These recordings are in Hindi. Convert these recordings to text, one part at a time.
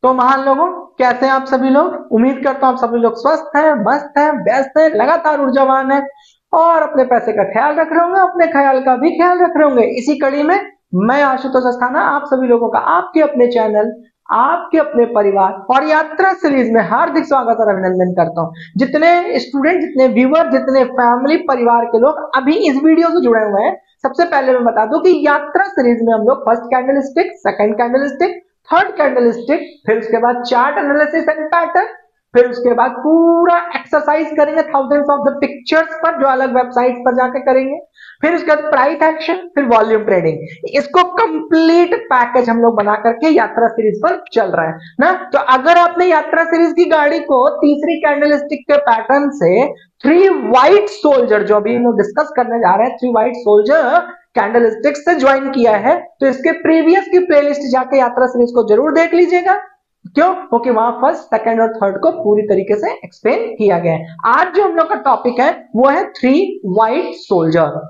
तो महान लोगों, कैसे हैं आप सभी लोग? उम्मीद करता हूं आप सभी लोग स्वस्थ हैं, मस्त हैं, व्यस्त हैं, लगातार ऊर्जावान हैं और अपने पैसे का ख्याल रख रहे होंगे, अपने ख्याल का भी ख्याल रख रहे होंगे। इसी कड़ी में मैं आशुतोष अस्थाना आप सभी लोगों का आपके अपने चैनल, आपके अपने परिवार और यात्रा सीरीज में हार्दिक स्वागत और अभिनंदन करता हूं। जितने स्टूडेंट, जितने व्यूअर, जितने फैमिली परिवार के लोग अभी इस वीडियो से जुड़े हुए हैं, सबसे पहले मैं बता दूं कि यात्रा सीरीज में हम लोग first candle stick, second candle stick, third candle stick, फिर उसके बाद चार्ट एनालिसिस एंड पैटर्न, फिर उसके बाद पूरा एक्सरसाइज करेंगे थाउजेंड्स ऑफ द पिक्चर्स पर, जो अलग वेबसाइट पर जाकर करेंगे। फिर उसके बाद प्राइस एक्शन, फिर वॉल्यूम ट्रेडिंग। इसको कंप्लीट पैकेज हम लोग बना करके यात्रा सीरीज पर चल रहे हैं ना। तो अगर आपने यात्रा सीरीज की गाड़ी को तीसरी कैंडल स्टिक के पैटर्न से 3 व्हाइट सोल्जर, जो अभी हम लोग डिस्कस करने जा रहे हैं, 3 व्हाइट सोल्जर कैंडल स्टिक से ज्वाइन किया है, तो इसके प्रीवियस की प्लेलिस्ट जाके यात्रा सीरीज को जरूर देख लीजिएगा। क्यों? क्योंकि वहां फर्स्ट, सेकंड और थर्ड को पूरी तरीके से एक्सप्लेन किया गया है। आज जो हम लोग का टॉपिक है वो है 3 white soldier.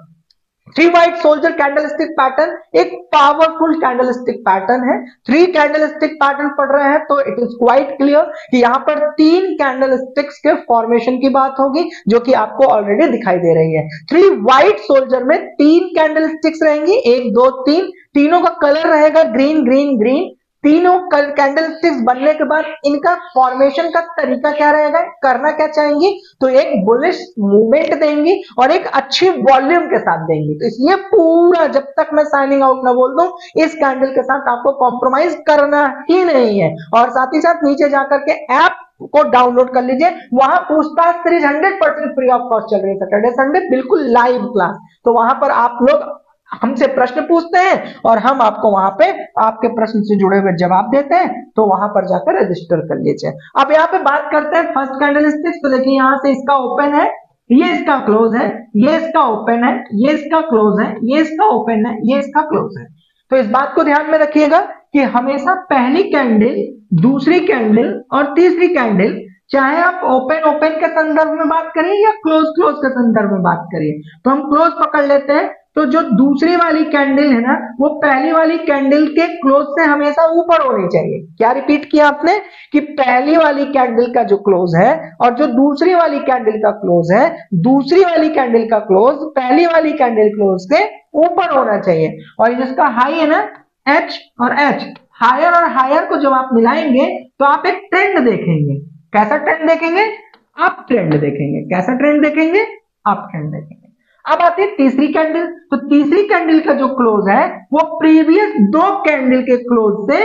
3 white soldier candlestick pattern एक पावरफुल कैंडलस्टिक पैटर्न है। 3 कैंडलस्टिक पैटर्न पढ़ रहे हैं तो इट इज क्वाइट क्लियर कि यहां पर 3 कैंडलस्टिक्स के फॉर्मेशन की बात होगी, जो कि आपको ऑलरेडी दिखाई दे रही है। 3 व्हाइट सोल्जर में 3 कैंडलस्टिक्स रहेंगी, 1 2 3, तीनों का कलर रहेगा ग्रीन ग्रीन ग्रीन। तीनों कैंडलस्टिक्स बनने के बाद इनका फॉर्मेशन का तरीका क्या रहेगा, करना क्या चाहेंगी, तो एक बुलिश मूवमेंट देंगी और एक अच्छी वॉल्यूम के साथ देंगी। तो इसलिए पूरा, जब तक मैं साइनिंग आउट ना बोल दूं, इस कैंडल के साथ आपको कॉम्प्रोमाइज करना ही नहीं है। और साथ ही साथ नीचे जाकर के ऐप को डाउनलोड कर लीजिए, वहां पूछताछ सीरीज 100% फ्री ऑफ कॉस्ट चल रही है, सैटरडे संडे बिल्कुल लाइव क्लास। तो वहां पर आप लोग हमसे प्रश्न पूछते हैं और हम आपको वहां पे आपके प्रश्न से जुड़े हुए जवाब देते हैं, तो वहां पर जाकर रजिस्टर कर लीजिए। अब यहाँ पे बात करते हैं फर्स्ट कैंडल स्टिक। तो देखिए यहां से इसका ओपन है, ये इसका क्लोज है, ये इसका ओपन है, ये इसका क्लोज है, ये इसका ओपन है, ये इसका क्लोज है। तो इस बात को ध्यान में रखिएगा कि हमेशा पहली कैंडल, दूसरी कैंडल और तीसरी कैंडल, चाहे आप ओपन ओपन के संदर्भ में बात करें या क्लोज क्लोज के संदर्भ में बात करिए, तो हम क्लोज पकड़ लेते हैं। तो जो दूसरी वाली कैंडल है ना, वो पहली वाली कैंडल के क्लोज से हमेशा ऊपर होनी चाहिए। क्या रिपीट किया आपने कि पहली वाली कैंडल का जो क्लोज है और जो दूसरी वाली कैंडल का क्लोज है, दूसरी वाली कैंडल का क्लोज पहली वाली कैंडल क्लोज से ऊपर होना चाहिए। और जिसका हाई है ना, एच और एच, हायर और हायर को जब आप मिलाएंगे तो आप एक ट्रेंड देखेंगे। कैसा ट्रेंड देखेंगे? अप ट्रेंड देखेंगे। कैसा ट्रेंड देखेंगे? अप ट्रेंड देखेंगे। अब आती है तीसरी कैंडल। तो तीसरी कैंडल का जो क्लोज है वो प्रीवियस 2 कैंडल के क्लोज से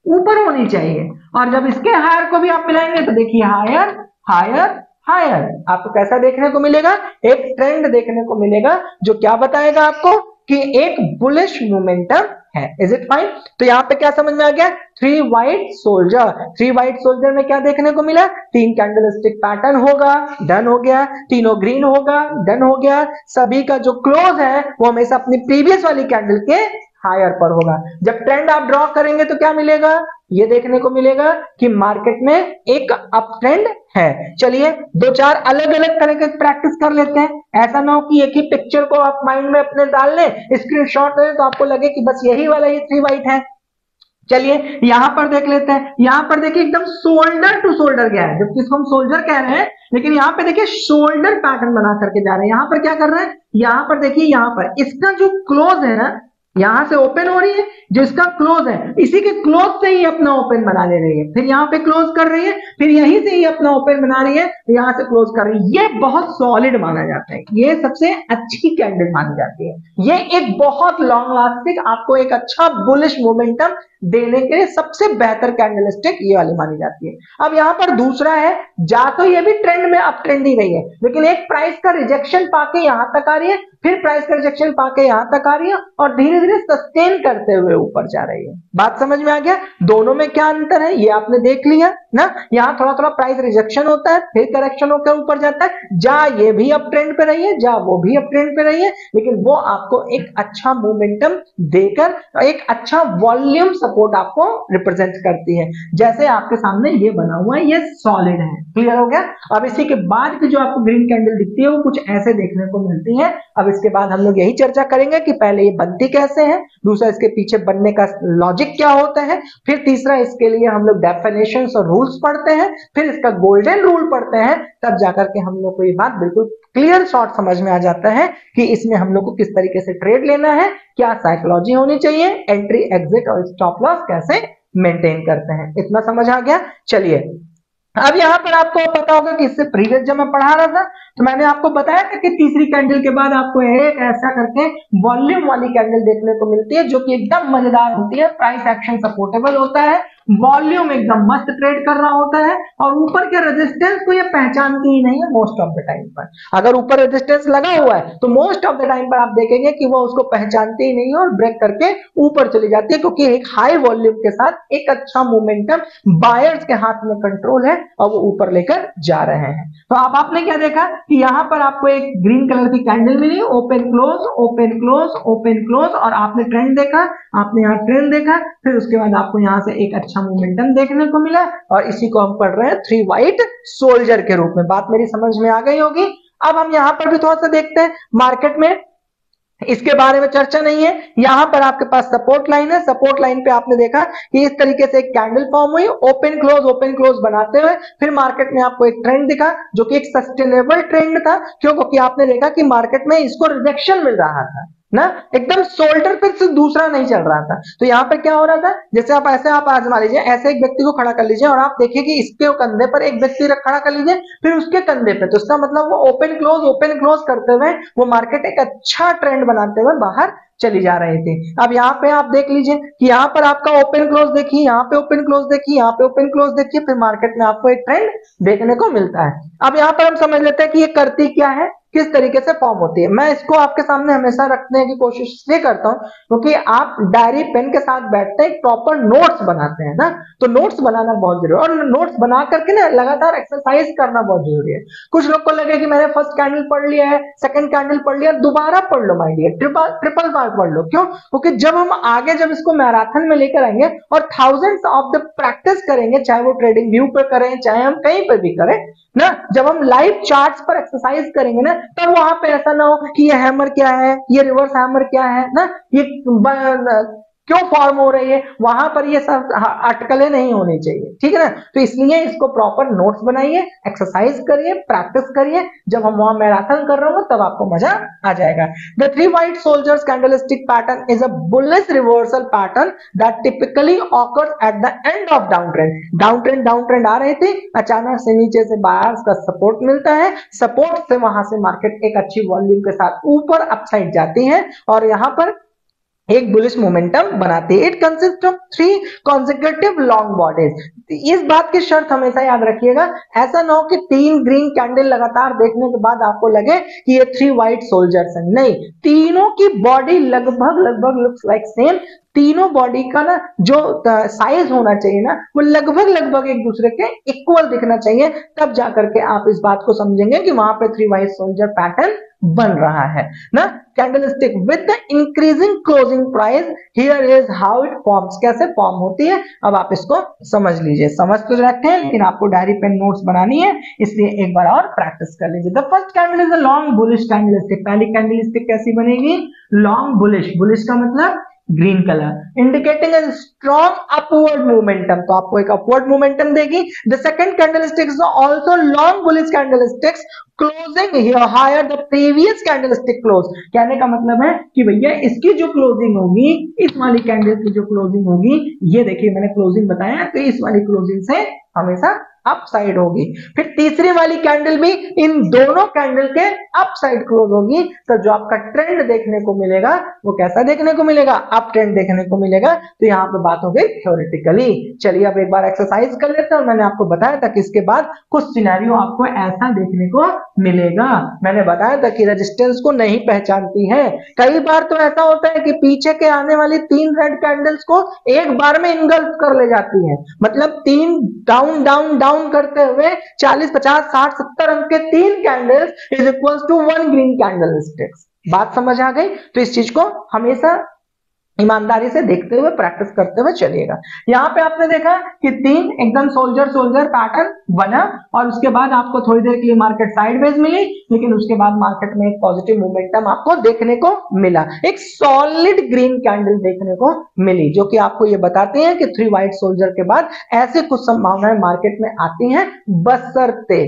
ऊपर होनी चाहिए। और जब इसके हायर को भी आप मिलाएंगे तो देखिए हायर हायर हायर, आपको कैसा देखने को मिलेगा? एक ट्रेंड देखने को मिलेगा, जो क्या बताएगा आपको कि एक बुलिश मोमेंटम है। Is it fine? तो यहां पे क्या समझ में आ गया? 3 व्हाइट सोल्जर। 3 व्हाइट सोल्जर में क्या देखने को मिला? 3 कैंडलस्टिक पैटर्न होगा, डन हो गया। तीनों ग्रीन होगा, डन हो गया। सभी का जो क्लोज है वो हमेशा अपनी प्रीवियस वाली कैंडल के हायर पर होगा। जब ट्रेंड आप ड्रॉ करेंगे तो क्या मिलेगा? ये देखने को मिलेगा कि मार्केट में एक अप ट्रेंड है। चलिए 2-4 अलग अलग तरह के प्रैक्टिस कर लेते हैं। ऐसा ना हो कि एक ही पिक्चर को आप माइंड में अपने डाल लें, स्क्रीनशॉट लें, तो आपको लगे कि बस यही वाला ये 3 व्हाइट है। चलिए यहां पर देख लेते हैं। यहां पर देखिए एकदम शोल्डर टू शोल्डर गया है, जबकि इसको हम सोल्जर कह रहे हैं, लेकिन यहां पे देखिए शोल्डर पैटर्न बना करके जा रहे हैं। यहां पर क्या कर रहे हैं? यहां पर देखिए, यहां पर इसका जो क्लोज है ना, यहां से ओपन हो रही है, जो इसका क्लोज है इसी के क्लोज से ही अपना ओपन बना ले रही है, फिर यहां पे क्लोज कर रही है, फिर यहीं से ही अपना ओपन बना रही है, यहां से क्लोज कर रही है। ये बहुत सॉलिड माना जाता है, ये सबसे अच्छी कैंडल मानी जाती है। ये एक बहुत लॉन्ग लास्टिंग, आपको एक अच्छा बुलिश मोमेंटम देने के लिए सबसे बेहतर कैंडलस्टिक ये वाली मानी जाती है। अब यहां पर दूसरा है, जा तो ये भी ट्रेंड में अप ट्रेंड ही रही है, लेकिन एक प्राइस का रिजेक्शन पाके यहां तक आ रही है, फिर प्राइस का रिजेक्शन पाके यहां तक आ रही है और धीरे धीरे सस्टेन करते हुए ऊपर जा रही है। बात समझ में आ गया? दोनों में क्या अंतर है ये आपने देख लिया ना। यहां थोड़ा थोड़ा प्राइस रिजेक्शन होता है, फिर करेक्शन होकर ऊपर जाता है। जा ये भी अप ट्रेंड पे रही है, जा वो भी अप ट्रेंड पे रही है, लेकिन वो आपको एक अच्छा मोमेंटम देकर एक अच्छा वॉल्यूम सपोर्ट आपको रिप्रेजेंट करती है। जैसे आपके सामने ये बना हुआ है, ये सॉलिड है। क्लियर हो गया? अब इसी के बाद की जो आपको ग्रीन कैंडल दिखती है वो कुछ ऐसे देखने को मिलती है। अब इसके बाद हम लोग यही चर्चा करेंगे कि पहले ये बनती कैसे है, दूसरा इसके पीछे बनने का लॉजिक क्या होता है, फिर तीसरा इसके लिए हम लोग डेफिनेशंस और रूल्स पढ़ते हैं, फिर इसका गोल्डन रूल पढ़ते हैं, तब जाकर के हम लोग को ये बात बिल्कुल क्लियर शॉर्ट समझ में आ जाता है कि इसमें हम लोग को किस तरीके से ट्रेड लेना है, क्या साइकोलॉजी होनी चाहिए, एंट्री एग्जिट और स्टॉप लॉस कैसे मेंटेन करते हैं। इतना समझ आ गया। चलिए अब यहां पर आपको पता होगा कि इससे प्रीवियस जब मैं पढ़ा रहा था तो मैंने आपको बताया था कि तीसरी कैंडल के बाद आपको एक ऐसा करके वॉल्यूम वाली कैंडल देखने को मिलती है जो कि एकदम मजेदार होती है, प्राइस एक्शन सपोर्टेबल होता है, वॉल्यूम एकदम मस्त ट्रेड कर रहा होता है और ऊपर के रेजिस्टेंस को ये पहचानती ही नहीं है मोस्ट ऑफ द टाइम पर। अगर ऊपर रेजिस्टेंस लगा हुआ है तो मोस्ट ऑफ द टाइम पर आप देखेंगे कि वो उसको पहचानती ही नहीं है और ब्रेक करके ऊपर चली जाती है, क्योंकि एक हाई वॉल्यूम के साथ एक अच्छा मोमेंटम बायर्स के हाथ में कंट्रोल है और वो ऊपर लेकर जा रहे हैं। तो अब आपने क्या देखा कि यहां पर आपको एक ग्रीन कलर की कैंडल मिली, open close open close open close, और आपने ट्रेंड देखा, आपने यहाँ ट्रेंड देखा, फिर उसके बाद आपको यहाँ से एक अच्छा मोमेंटम देखने को मिला और इसी को हम पढ़ रहे हैं 3 व्हाइट सोल्जर के रूप में। बात मेरी समझ में आ गई होगी। अब हम यहाँ पर भी थोड़ा सा देखते हैं मार्केट में, इसके बारे में चर्चा नहीं है। यहां पर आपके पास सपोर्ट लाइन है, सपोर्ट लाइन पे आपने देखा कि इस तरीके से एक कैंडल फॉर्म हुई, ओपन क्लोज बनाते हुए फिर मार्केट में आपको एक ट्रेंड दिखा जो कि एक सस्टेनेबल ट्रेंड था। क्यों? क्योंकि आपने देखा कि मार्केट में इसको रिजेक्शन मिल रहा था ना, एकदम शोल्डर पे से दूसरा नहीं चल रहा था। तो यहाँ पे क्या हो रहा था, जैसे आप ऐसे आप आजमा लीजिए, ऐसे एक व्यक्ति को खड़ा कर लीजिए और आप देखिए कि इसके कंधे पर एक व्यक्ति खड़ा कर लीजिए, फिर उसके कंधे पे, तो इसका मतलब वो ओपन क्लोज करते हुए वो मार्केट एक अच्छा ट्रेंड बनाते हुए बाहर चली जा रही थी। अब यहाँ पे आप देख लीजिए कि यहाँ पर आपका ओपन क्लोज देखिए, यहाँ पे ओपन क्लोज देखिए, यहाँ पे ओपन क्लोज देखिए, फिर मार्केट में आपको एक ट्रेंड देखने को मिलता है। अब यहाँ पर हम समझ लेते हैं कि ये करती क्या है, किस तरीके से फॉर्म होती है। मैं इसको आपके सामने हमेशा रखने की कोशिश इसलिए करता हूं क्योंकि आप डायरी पेन के साथ बैठते हैं, प्रॉपर नोट्स बनाते हैं ना, तो नोट्स बनाना बहुत जरूरी है और नोट्स बना करके ना लगातार एक्सरसाइज करना बहुत जरूरी है। कुछ लोग को लगे कि मैंने फर्स्ट कैंडल पढ़ लिया है, सेकंड कैंडल पढ़ लिया, दोबारा पढ़ लो माय डियर, ट्रिपल बार पढ़ लो। क्यों? क्योंकि जब हम आगे जब इसको मैराथन में लेकर आएंगे और थाउजेंड्स ऑफ द प्रैक्टिस करेंगे, चाहे वो ट्रेडिंग व्यू पे करें चाहे हम कहीं पर भी करें ना, जब हम लाइव चार्ट्स पर एक्सरसाइज करेंगे ना, तब वहां पे ऐसा ना हो कि ये हैमर क्या है, ये रिवर्स हैमर क्या है ना, ये क्यों फॉर्म हो रही है, वहां पर ये सब अटकलें नहीं होनी चाहिए, ठीक है ना। तो इसलिए इसको प्रॉपर नोट्स बनाइए, एक्सरसाइज करिए, प्रैक्टिस करिए, जब हम वहां मैराथन कर रहे हो तब आपको मजा आ जाएगा। The 3 white soldiers candlestick pattern is a bullish reversal pattern that typically occurs at the end of down trend आ रही थी, अचानक से नीचे से बायर्स का सपोर्ट मिलता है, सपोर्ट से वहां से मार्केट एक अच्छी वॉल्यूम के साथ ऊपर अपसाइड जाती है और यहां पर एक बुलिश मोमेंटम बनाती है। It consist of 3 consecutive long bodies. इस बात की शर्त हमेशा याद रखिएगा, ऐसा ना हो कि 3 ग्रीन कैंडल लगातार देखने के बाद आपको लगे कि ये 3 व्हाइट सोल्जर्स हैं। नहीं, तीनों की बॉडी लगभग लुक्स लाइक सेम, तीनों बॉडी का ना जो साइज होना चाहिए ना वो लगभग एक दूसरे के इक्वल दिखना चाहिए, तब जाकर के आप इस बात को समझेंगे कि वहां पे 3 व्हाइट सोल्जर पैटर्न बन रहा है ना। Candlestick with the increasing closing price, here is how it forms, कैसे फॉर्म होती है। अब आप इसको समझ लीजिए, समझ तो रखते हैं लेकिन आपको डायरी पेन नोट्स बनानी है, इसलिए एक बार और प्रैक्टिस कर लीजिए। The first candle is a long bullish candlestick. पहली कैंडलस्टिक कैसी बनेगी? Long bullish. बुलिश का मतलब green colour, indicating a strong upward momentum, तो आपको एक अपवर्ड मोमेंटम देगी। The second candlestick is also long bullish candlesticks closing here higher the previous candlestick close। कहने का मतलब है कि भैया इसकी जो क्लोजिंग होगी, इस वाली कैंडल की जो क्लोजिंग होगी, ये देखिए मैंने क्लोजिंग बताया, तो इस वाली क्लोजिंग से हमेशा अप साइड होगी। फिर तीसरी वाली कैंडल भी इन दोनों कैंडल के अप साइड क्लोज होगी, तो जो आपका ट्रेंड देखने को मिलेगा वो कैसा देखने को मिलेगा? अप ट्रेंड देखने को मिलेगा। तो यहाँ पे बात हो गई थ्योरेटिकली। चलिए अब एक बार एक्सरसाइज कर लेते हैं। मैंने आपको बताया था कि इसके बाद कुछ सिनेरियो आपको ऐसा देखने को मिलेगा। मैंने बताया था कि रेजिस्टेंस को नहीं पहचानती है। कई बार तो ऐसा होता है कि पीछे के आने वाली 3 रेड कैंडल्स को एक बार में इंगल्फ कर ले जाती है, मतलब 3 डाउन डाउन डाउन करते हुए 40 50 60 70 अंक के 3 candles is equals to 1 green candlesticks. बात समझ आ गई? तो इस चीज को हमेशा ईमानदारी से देखते हुए प्रैक्टिस करते हुए चलिएगा। यहाँ पे आपने देखा कि 3 एकदम सोल्जर सोल्जर पैटर्न बना और उसके बाद आपको थोड़ी देर के लिए मार्केट साइडवेज मिली, लेकिन उसके बाद मार्केट में एक पॉजिटिव मोमेंटम आपको देखने को मिला, एक सॉलिड ग्रीन कैंडल देखने को मिली, जो कि आपको ये बताते हैं कि 3 व्हाइट सोल्जर के बाद ऐसे कुछ संभावनाएं मार्केट में आती हैं, बशर्ते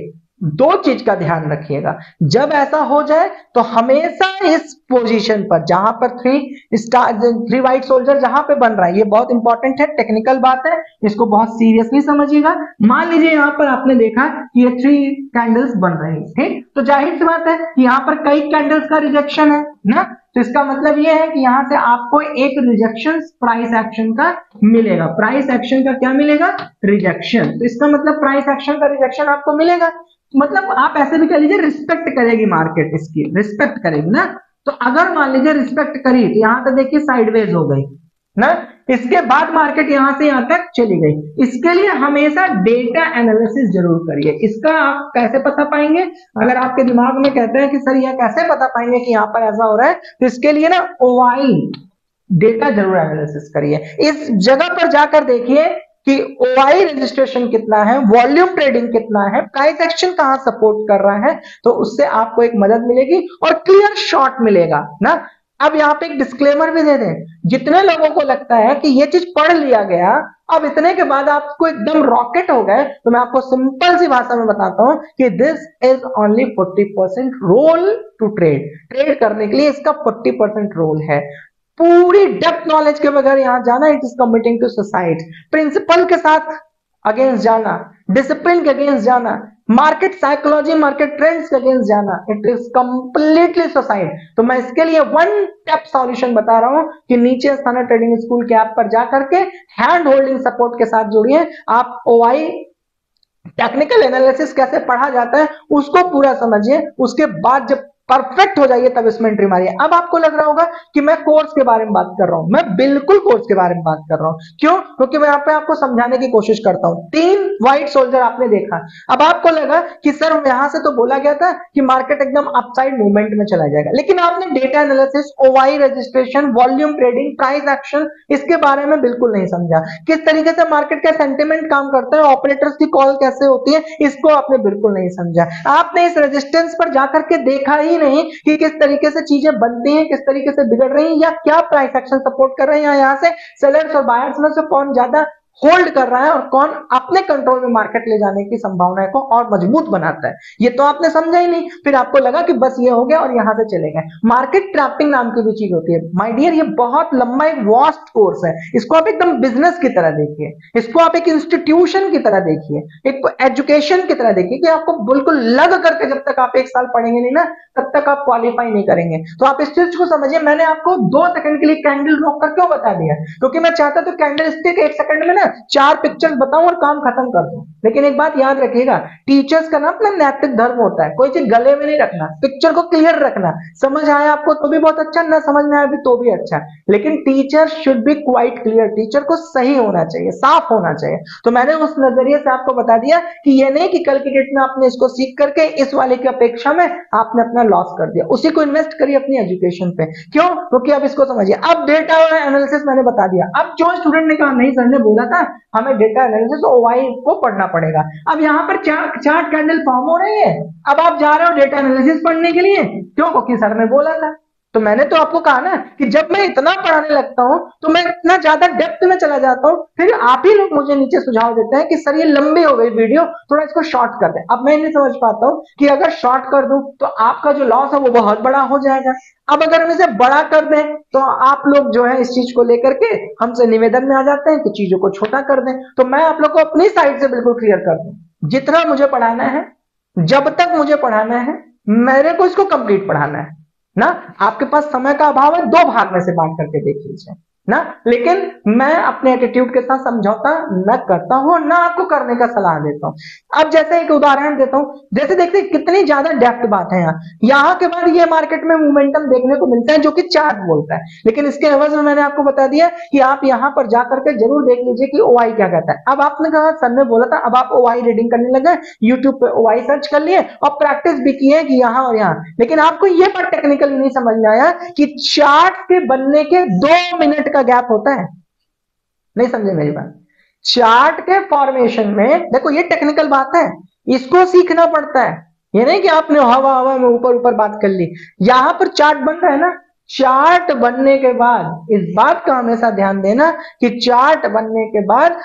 2 चीज का ध्यान रखिएगा। जब ऐसा हो जाए तो हमेशा इस पोजीशन पर जहां पर 3 व्हाइट सोल्जर जहां पे बन रहा है, ये बहुत इंपॉर्टेंट है, टेक्निकल बात है, इसको बहुत सीरियसली समझिएगा। मान लीजिए यहां पर आपने देखा कि ये 3 कैंडल्स बन रही है, ठीक, तो जाहिर सी बात है कि यहां पर कई कैंडल्स का रिजेक्शन है ना, तो इसका मतलब ये है कि यहां से आपको एक रिजेक्शन प्राइस एक्शन का मिलेगा। प्राइस एक्शन का क्या मिलेगा? रिजेक्शन। तो इसका मतलब प्राइस एक्शन का रिजेक्शन आपको मिलेगा, मतलब आप ऐसे भी कह लीजिए रिस्पेक्ट करेगी मार्केट, इसकी रिस्पेक्ट करेगी ना। तो अगर मान लीजिए रिस्पेक्ट करी तो यहां तक देखिए साइडवेज हो गई ना, इसके बाद मार्केट यहां से यहां तक चली गई। इसके लिए हमेशा डेटा एनालिसिस जरूर करिए। इसका आप कैसे पता पाएंगे? अगर आपके दिमाग में कहते हैं कि सर यह कैसे पता पाएंगे कि यहां पर ऐसा हो रहा है, तो इसके लिए ना ओआई डेटा जरूर एनालिसिस करिए। इस जगह पर जाकर देखिए कि ओआई रजिस्ट्रेशन कितना है, वॉल्यूम ट्रेडिंग कितना है, प्राइस एक्शन कहां सपोर्ट कर रहा है, तो उससे आपको एक मदद मिलेगी और क्लियर शॉट मिलेगा ना। अब यहाँ पे एक डिस्क्लेमर भी दे दें, जितने लोगों को लगता है कि ये चीज पढ़ लिया गया, अब इतने के बाद आपको एकदम रॉकेट हो गए, तो मैं आपको सिंपल सी भाषा में बताता हूं कि this is only 40% role to trade. Trade करने के लिए इसका 40% रोल है। पूरी डेप्थ नॉलेज के बगैर यहां जाना, it is committing to suicide. Principle के साथ अगेंस्ट जाना, डिसिप्लिन के अगेंस्ट जाना, मार्केट साइकोलॉजी, मार्केट ट्रेंड्स के अगेंस्ट जाना, इट इज कंप्लीटली सुसाइड। तो मैं इसके लिए वन स्टेप सॉल्यूशन बता रहा हूं कि नीचे स्थाना ट्रेडिंग स्कूल के ऐप पर जाकर के हैंड होल्डिंग सपोर्ट के साथ जुड़िए। आप ओआई टेक्निकल एनालिसिस कैसे पढ़ा जाता है उसको पूरा समझिए, उसके बाद जब परफेक्ट हो जाइए तब इसमें एंट्री मारिए। अब आपको लग रहा होगा कि मैं कोर्स के बारे में बात कर रहा हूं, मैं बिल्कुल कोर्स के बारे में बात कर रहा हूं। क्यों? क्योंकि मैं यहाँ पे आपको समझाने की कोशिश करता हूं। 3 व्हाइट सोल्जर आपने देखा, अब आपको लगा कि सर यहां से तो बोला गया था कि मार्केट एकदम अपसाइड मूवमेंट में चला जाएगा, लेकिन आपने data analysis, OI registration, volume trading, price action, इसके बारे में बिल्कुल नहीं समझा। किस तरीके से मार्केट का सेंटिमेंट काम करता है, ऑपरेटर्स की कॉल कैसे होती है, इसको आपने बिल्कुल नहीं समझा। आपने इस रेजिस्टेंस पर जाकर के देखा ही नहीं कि किस तरीके से चीजें बनती हैं, किस तरीके से बिगड़ रही हैं, या क्या प्राइस एक्शन सपोर्ट कर रहे हैं, या यहां से सेलर्स और बायर्स में से कौन ज्यादा होल्ड कर रहा है और कौन अपने कंट्रोल में मार्केट ले जाने की संभावनाएं को और मजबूत बनाता है, ये तो आपने समझा ही नहीं। फिर आपको लगा कि बस ये हो गया और यहां से चले गए। मार्केट ट्रैपिंग नाम की भी चीज होती है माय डियर, ये बहुत लंबा एक वास्ट कोर्स है। इसको आप एकदम बिजनेस की तरह देखिए, इसको आप एक इंस्टीट्यूशन की तरह देखिए, एक एजुकेशन की तरह देखिए कि आपको बिल्कुल लग करके जब तक आप 1 साल पढ़ेंगे नहीं ना, तब तक आप क्वालिफाई नहीं करेंगे। तो आप इस चीज को समझिए। मैंने आपको 2 सेकंड के लिए कैंडल रोक कर क्यों बता दिया? क्योंकि मैं चाहता तो कैंडल स्टिक 1 सेकंड में ना 4 पिक्चर्स बताऊं और काम खत्म कर दूं। लेकिन एक बात याद रखिएगा, टीचर्स का ना अपना नैतिक धर्म होता है, कोई चीज गले में नहीं रखना, पिक्चर को क्लियर रखना। समझ आया आपको तो भी बहुत अच्छा, ना समझ में आया भी तो भी अच्छा, लेकिन teacher should be quite clear. Teacher को सही होना चाहिए, साफ होना चाहिए। तो मैंने उस नजरिए से आपको बता दिया कि ये नहीं कि कल की डेट में आपने इसको सीख करके इस वाले की अपेक्षा में आपने अपना लॉस कर दिया। उसी को इन्वेस्ट करिए अपनी एजुकेशन पे। क्यों? क्योंकि अब इसको समझिए। अब डेटा और एनालिसिस मैंने बता दिया। अब जो स्टूडेंट ने कहा नहीं सर ने बोला था हमें डेटा एनालिसिस ओवाई को पढ़ना पड़ेगा, अब यहाँ पर चार्ट कैंडल फॉर्म हो रही है, अब आप जा रहे हो डेटा एनालिसिस पढ़ने के लिए। क्यों? क्योंकि सर ने बोला था। तो मैंने तो आपको कहा ना कि जब मैं इतना पढ़ाने लगता हूं तो मैं इतना ज्यादा डेप्थ में चला जाता हूं, फिर आप ही लोग मुझे नीचे सुझाव देते हैं कि सर ये लंबी हो गई वीडियो, थोड़ा इसको शॉर्ट कर दे। अब मैं नहीं समझ पाता हूं कि अगर शॉर्ट कर दूं तो आपका जो लॉस है वो बहुत बड़ा हो जाएगा। अब अगर हम इसे बड़ा कर दें तो आप लोग जो है इस चीज को लेकर के हमसे निवेदन में आ जाते हैं कि चीजों को छोटा कर दें। तो मैं आप लोग को अपनी साइड से बिल्कुल क्लियर कर दूं, जितना मुझे पढ़ाना है, जब तक मुझे पढ़ाना है, मेरे को इसको कंप्लीट पढ़ाना है ना। आपके पास समय का अभाव है, 2 भाग में से बांट करके देख लीजिए ना। लेकिन मैं अपने एटीट्यूड के साथ समझौता न करता हूं, ना आपको करने का सलाह देता हूं। अब जैसे एक उदाहरण देता हूं, जैसे देखते कितनी ज्यादा डेप्थ बात है यहाँ के बाद ये मार्केट में मोमेंटम देखने को मिलता है जो कि चार्ट बोलता है, लेकिन इसके एवज में मैंने आपको बता दिया कि आप यहां पर जाकर के जरूर देख लीजिए कि ओआई क्या कहता है। अब आपने कहा सर ने बोला था, अब आप ओआई रीडिंग करने लगे, यूट्यूब पे ओआई सर्च कर लिए और प्रैक्टिस भी किए कि यहां और यहां, लेकिन आपको यह बात टेक्निकली नहीं समझ में आया कि चार्ट के बनने के 2 मिनट का गैप होता है? नहीं समझे मेरी बात? चार्ट के फॉर्मेशन में देखो, ये टेक्निकल बात है, इसको सीखना पड़ता है। ये नहीं कि आपने हवा हवा में ऊपर ऊपर बात कर ली। यहां पर चार्ट बन रहा है ना, चार्ट बनने के बाद इस बात का हमेशा ध्यान देना कि चार्ट बनने के बाद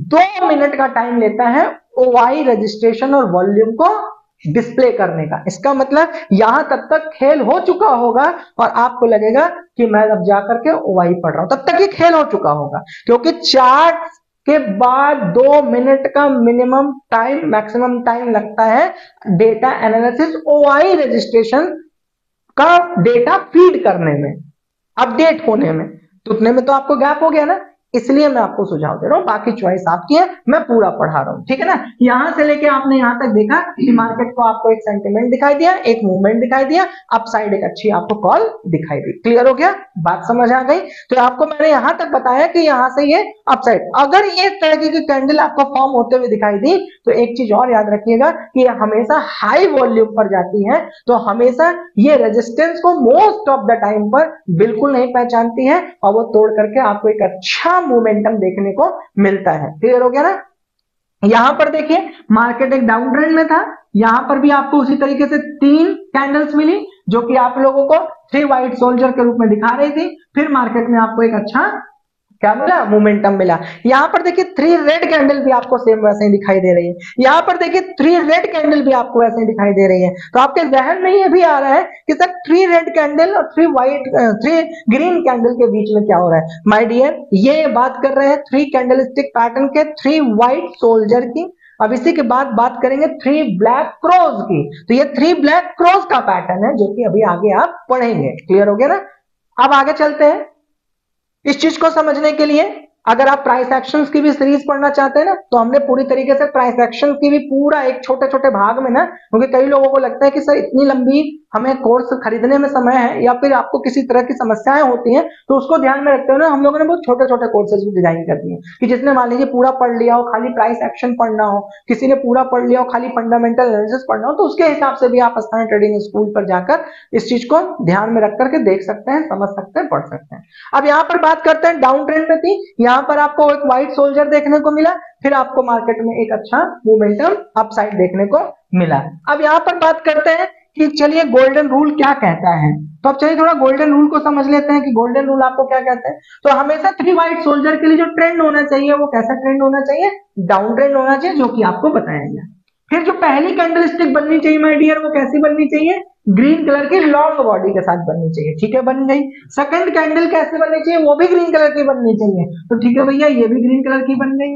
2 मिनट का टाइम लेता है ओवाई रजिस्ट्रेशन और वॉल्यूम को डिस्प्ले करने का। इसका मतलब यहां तब तक खेल हो चुका होगा और आपको लगेगा कि मैं अब जाकर के ओवाई पढ़ रहा हूं, तब तक ये खेल हो चुका होगा, क्योंकि चार्ट के बाद 2 मिनट का मिनिमम टाइम, मैक्सिमम टाइम लगता है डेटा एनालिसिस ओआई रजिस्ट्रेशन का डेटा फीड करने में, अपडेट होने में। तो उतने में तो आपको गैप हो गया ना, इसलिए मैं आपको सुझाव दे रहा हूं, बाकी चॉइस आपकी है, मैं पूरा पढ़ा रहा हूं, ठीक है ना। यहां से लेके आपने यहां तक देखा कि मार्केट को आपको एक सेंटिमेंट दिखाई दिया, एक मूवमेंट दिखाई दिया, अपसाइड एक अच्छी आपको कॉल दिखाई दी। क्लियर हो गया, बात समझ आ गई? तो आपको मैंने यहां तक बताया कि यहां से ये अपसाइड, अगर ये तरह की कैंडल आपको फॉर्म होते हुए दिखाई दी तो एक चीज और याद रखिएगा कि ये हमेशा हाई वॉल्यूम पर जाती है, तो हमेशा ये रेजिस्टेंस को मोस्ट ऑफ द टाइम पर बिल्कुल नहीं पहचानती है और वो तोड़ करके आपको एक अच्छा मोमेंटम देखने को मिलता है। क्लियर हो गया ना। यहां पर देखिए मार्केट एक डाउन ट्रेंड में था, यहां पर भी आपको उसी तरीके से 3 कैंडल्स मिली जो कि आप लोगों को 3 व्हाइट सोल्जर के रूप में दिखा रही थी। फिर मार्केट में आपको एक अच्छा क्या मिला, मोमेंटम मिला। यहां पर देखिए 3 रेड कैंडल भी आपको सेम वैसे ही दिखाई दे रही है, यहां पर देखिए 3 रेड कैंडल भी आपको वैसे ही दिखाई दे रही है। तो आपके जहन में ये भी आ रहा है कि सर 3 रेड कैंडल और 3 ग्रीन कैंडल के बीच में क्या हो रहा है? माय डियर, ये बात कर रहे हैं 3 कैंडलस्टिक पैटर्न के 3 व्हाइट सोल्जर की। अब इसी के बाद बात करेंगे 3 ब्लैक क्रोज की। तो ये 3 ब्लैक क्रोज का पैटर्न है जो कि अभी आगे आप पढ़ेंगे। क्लियर हो गया ना। अब आगे चलते हैं। इस चीज को समझने के लिए अगर आप प्राइस एक्शंस की भी सीरीज पढ़ना चाहते हैं ना, तो हमने पूरी तरीके से प्राइस एक्शन की भी पूरा एक छोटे छोटे भाग में ना, क्योंकि कई लोगों को लगता है कि सर इतनी लंबी हमें कोर्स खरीदने में समय है या फिर आपको किसी तरह की समस्याएं होती हैं, तो उसको ध्यान में रखते हुए ना हम लोगों ने बहुत छोटे छोटे कोर्सेज भी डिजाइन कर दिए कि जिसने मान लीजिए पूरा पढ़ लिया हो, खाली प्राइस एक्शन पढ़ना हो, किसी ने पूरा पढ़ लिया हो, खाली फंडामेंटल एनालिसिस पढ़ना हो, तो उसके हिसाब से भी आप स्थानीय ट्रेडिंग स्कूल पर जाकर इस चीज को ध्यान में रख करके देख सकते हैं, समझ सकते हैं, पढ़ सकते हैं। अब यहाँ पर बात करते हैं डाउन ट्रेंड में थी, यहाँ पर आपको एक व्हाइट सोल्जर देखने को मिला, फिर आपको मार्केट में एक अच्छा मोमेंटम अपसाइड देखने को मिला। अब यहाँ पर बात करते हैं कि चलिए गोल्डन रूल क्या कहता है, तो अब चलिए थोड़ा गोल्डन रूल को समझ लेते हैं कि गोल्डन रूल आपको क्या कहता है। तो हमेशा 3 व्हाइट सोल्जर के लिए जो ट्रेंड होना चाहिए वो कैसा ट्रेंड होना चाहिए? डाउन ट्रेंड होना चाहिए, जो कि आपको बताया गया। फिर जो पहली कैंडलस्टिक बननी चाहिए माय डियर, वो कैसी बननी चाहिए? ग्रीन कलर की लॉन्ग बॉडी के साथ बननी चाहिए। ठीक है, बन गई। सेकंड कैंडल कैसे बननी चाहिए? वो भी ग्रीन कलर की बननी चाहिए। तो ठीक है भैया, ये भी ग्रीन कलर की बन गई।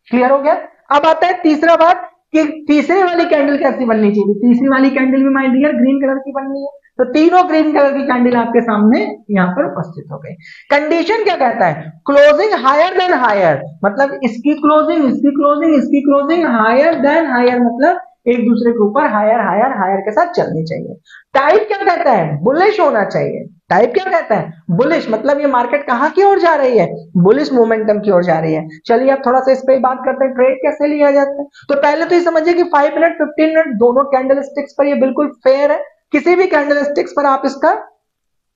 क्लियर हो गया। अब आता है तीसरा बात कि तीसरी वाली कैंडल कैसी बननी चाहिए? तीसरी वाली कैंडल भी माय डियर ग्रीन कलर की बननी है। तो तीनों ग्रीन कलर की कैंडल आपके सामने यहाँ पर उपस्थित हो गई। कंडीशन क्या कहता है? क्लोजिंग हायर देन हायर, मतलब इसकी क्लोजिंग, इसकी क्लोजिंग, इसकी क्लोजिंग हायर देन हायर, मतलब एक दूसरे के ऊपर हायर हायर हायर के साथ चलनी चाहिए। टाइप क्या कहता है? बुलिश होना चाहिए। टाइप क्या कहता है? बुलिश, मतलब ये मार्केट कहां की ओर जा रही है? बुलिश मोमेंटम की ओर जा रही है। चलिए अब थोड़ा सा इस पे बात करते हैं, ट्रेड कैसे लिया जाता है। तो पहले तो ये समझिए कि 5 मिनट 15 मिनट दोनों कैंडल स्टिक्स पर ये बिल्कुल फेयर है, किसी भी कैंडल स्टिक्स पर आप इसका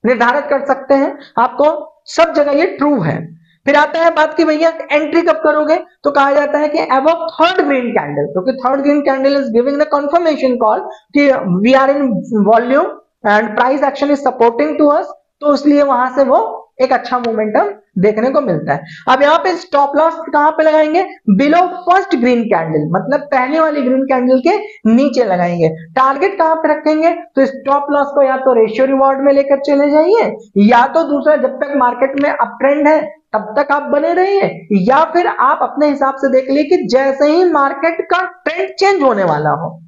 निर्धारित कर सकते हैं, आपको सब जगह ये ट्रू है। फिर आता है बात की भैया एंट्री कब करोगे, तो कहा जाता है कि अबव थर्ड ग्रीन कैंडल, क्योंकि third green candle is giving the confirmation call कि we are in volume and price action is supporting to us, तो इसलिए वहां से वो एक अच्छा मोमेंटम देखने को मिलता है। अब यहाँ पे स्टॉप लॉस कहां पे लगाएंगे? बिलो फर्स्ट ग्रीन कैंडल, मतलब पहले वाली ग्रीन कैंडल के नीचे लगाएंगे। टारगेट कहां पे रखेंगे? तो स्टॉप लॉस को या तो रेशियो रिवॉर्ड में लेकर चले जाइए, या तो दूसरा जब तक मार्केट में अप ट्रेंड है तब तक आप बने रहिए, या फिर आप अपने हिसाब से देख लीजिए कि जैसे ही मार्केट का ट्रेंड चेंज होने वाला हो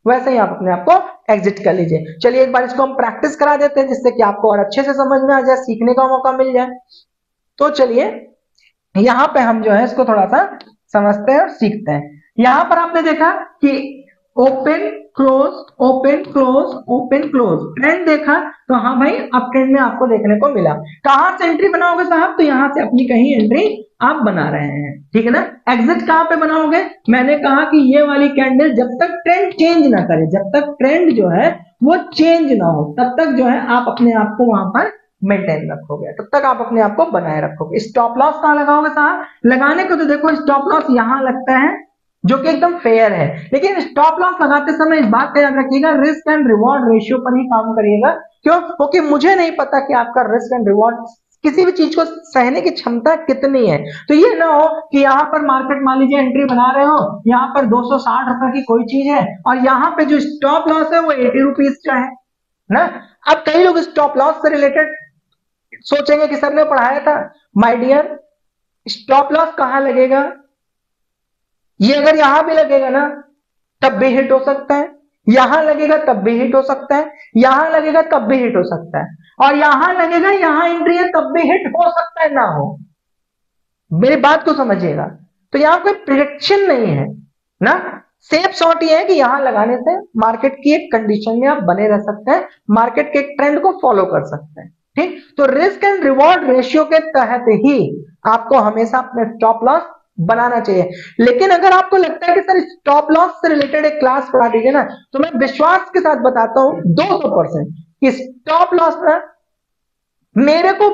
वैसे ही आप अपने आप को एग्जिट कर लीजिए। चलिए एक बार इसको हम प्रैक्टिस करा देते हैं जिससे कि आपको और अच्छे से समझ में आ जाए, सीखने का मौका मिल जाए। तो चलिए यहां पे हम जो है इसको थोड़ा सा समझते हैं और सीखते हैं। यहां पर आपने देखा कि open close open close open close trend देखा, तो हाँ भाई अप ट्रेंड में आपको देखने को मिला। कहां से एंट्री बनाओगे साहब? तो यहां से अपनी कहीं एंट्री आप बना रहे हैं, ठीक है ना। एग्जिट कहां पे बनाओगे? मैंने कहा कि ये वाली कैंडल जब तक ट्रेंड चेंज ना करे, जब तक ट्रेंड जो है वो चेंज ना हो, तब तक जो है आप अपने आप को वहां पर मेंटेन रखोगे, तब तक आप अपने आप को बनाए रखोगे। स्टॉप लॉस कहां लगाओगे साहब? लगाने को तो देखो स्टॉप लॉस यहां लगता है जो कि एकदम फेयर है, लेकिन स्टॉप लॉस लगाते समय इस बात का याद रखिएगा रिस्क एंड रिवॉर्ड रेशियो पर ही काम करिएगा। क्यों? क्योंकि मुझे नहीं पता कि आपका रिस्क एंड रिवॉर्ड किसी भी चीज को सहने की क्षमता कितनी है। तो ये ना हो कि यहाँ पर मार्केट मान लीजिए एंट्री बना रहे हो, यहाँ पर 260 रुपए की कोई चीज है और यहाँ पे जो स्टॉप लॉस है वो 80 रुपीज का है ना। अब कई लोग स्टॉप लॉस से रिलेटेड सोचेंगे कि सर ने पढ़ाया था। माय डियर, स्टॉप लॉस कहां लगेगा? ये अगर यहां भी लगेगा ना तब भी हिट हो सकता है, यहां लगेगा तब भी हिट हो सकता है, यहां लगेगा तब भी हिट हो सकता है, और यहां लगेगा यहां एंट्री है तब भी हिट हो सकता है ना हो। मेरी बात को समझिएगा। तो यहां कोई प्रिडिक्शन नहीं है ना। सेफ शॉट ये है कि यहां लगाने से मार्केट की एक कंडीशन में आप बने रह सकते हैं, मार्केट के ट्रेंड को फॉलो कर सकते हैं। ठीक, तो रिस्क एंड रिवॉर्ड रेशियो के तहत ही आपको हमेशा अपने स्टॉप लॉस बनाना चाहिए। लेकिन अगर आपको लगता है कि सर स्टॉप लॉस से रिलेटेड एक क्लास पढ़ा दीजिए ना, तो मैं विश्वास के साथ बताता हूं 200% कि स्टॉप लॉस ना मेरे को,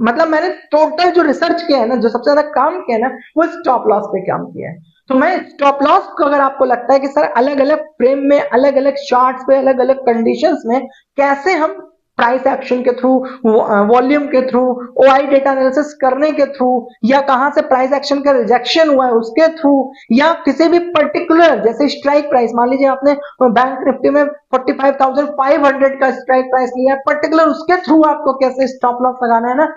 मतलब मैंने टोटल जो रिसर्च किया है ना, जो सबसे ज्यादा काम किया है ना, वो स्टॉप लॉस पे काम किया है। तो मैं स्टॉप लॉस को, अगर आपको लगता है कि सर अलग अलग फ्रेम में, अलग अलग चार्ट्स पे, अलग अलग कंडीशंस में कैसे हम प्राइस एक्शन के थ्रू, वॉल्यूम के थ्रू, ओआई डेटा एनालिसिस करने के थ्रू, या कहां से प्राइस एक्शन का रिजेक्शन हुआ है उसके थ्रू, या किसी भी पर्टिकुलर जैसे स्ट्राइक प्राइस, मान लीजिए आपने बैंक निफ्टी में 45,500 का स्ट्राइक प्राइस लिया है, पर्टिकुलर उसके थ्रू आपको कैसे स्टॉप लॉस लगाना है ना,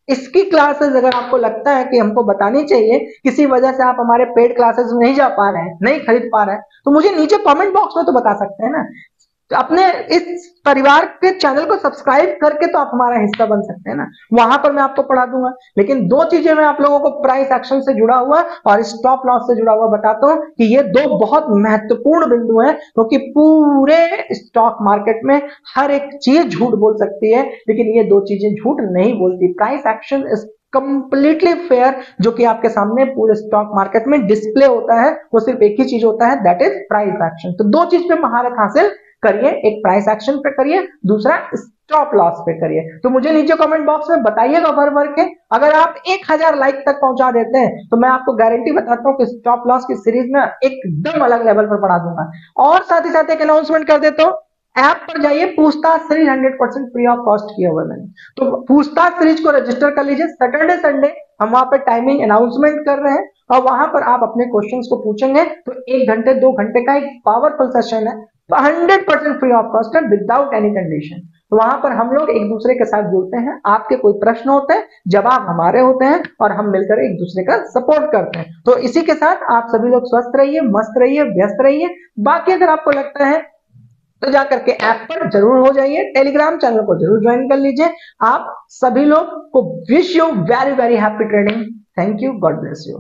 इसकी क्लासेस अगर आपको लगता है कि हमको बतानी चाहिए, किसी वजह से आप हमारे पेड क्लासेस में नहीं जा पा रहे हैं, नहीं खरीद पा रहे हैं, तो मुझे नीचे कमेंट बॉक्स में तो बता सकते हैं ना। तो अपने इस परिवार के चैनल को सब्सक्राइब करके तो आप हमारा हिस्सा बन सकते हैं ना, वहां पर मैं आपको पढ़ा दूंगा। लेकिन दो चीजें मैं आप लोगों को प्राइस एक्शन से जुड़ा हुआ और स्टॉप लॉस से जुड़ा हुआ बताता हूं कि ये दो बहुत महत्वपूर्ण बिंदु हैं, क्योंकि पूरे स्टॉक मार्केट में हर एक चीज झूठ बोल सकती है, लेकिन ये दो चीजें झूठ नहीं बोलती। Price action is completely fair, जो कि आपके सामने पूरे स्टॉक मार्केट में डिस्प्ले होता है, वो सिर्फ एक ही चीज होता है, दैट इज प्राइस एक्शन। तो दो चीज पे महारत हासिल करिए, एक प्राइस एक्शन पे करिए, दूसरा स्टॉप लॉस पे करिए। तो मुझे नीचे कमेंट बॉक्स में बताइएगा भर भर के। अगर आप 1000 लाइक तक पहुंचा देते हैं तो मैं आपको गारंटी बताता हूं कि स्टॉप लॉस की सीरीज में एकदम अलग लेवल पर पढ़ा दूंगा। और साथ ही साथ एक अनाउंसमेंट कर देता हूं, ऐप पर जाइए, पूछताछ सीरीज 100% फ्री ऑफ कॉस्ट किया हुआ मैंने, तो पूछताछ सीरीज को रजिस्टर कर लीजिए। सैटरडे संडे हम वहां पर टाइमिंग अनाउंसमेंट कर रहे हैं, और वहां पर आप अपने क्वेश्चंस को पूछेंगे तो 1 घंटे 2 घंटे का एक पावरफुल सेशन है, 100% फ्री ऑफ कॉस्ट है, विदाउट एनी कंडीशन। तो वहां पर हम लोग एक दूसरे के साथ जुड़ते हैं, आपके कोई प्रश्न होते हैं, जवाब हमारे होते हैं, और हम मिलकर एक दूसरे का सपोर्ट करते हैं। तो इसी के साथ आप सभी लोग स्वस्थ रहिए, मस्त रहिए, व्यस्त रहिए। बाकी अगर आपको लगता है तो जाकर के ऐप पर जरूर हो जाइए, टेलीग्राम चैनल को जरूर ज्वाइन कर लीजिए। आप सभी लोग को wish you very very happy trading. Thank you, God bless you.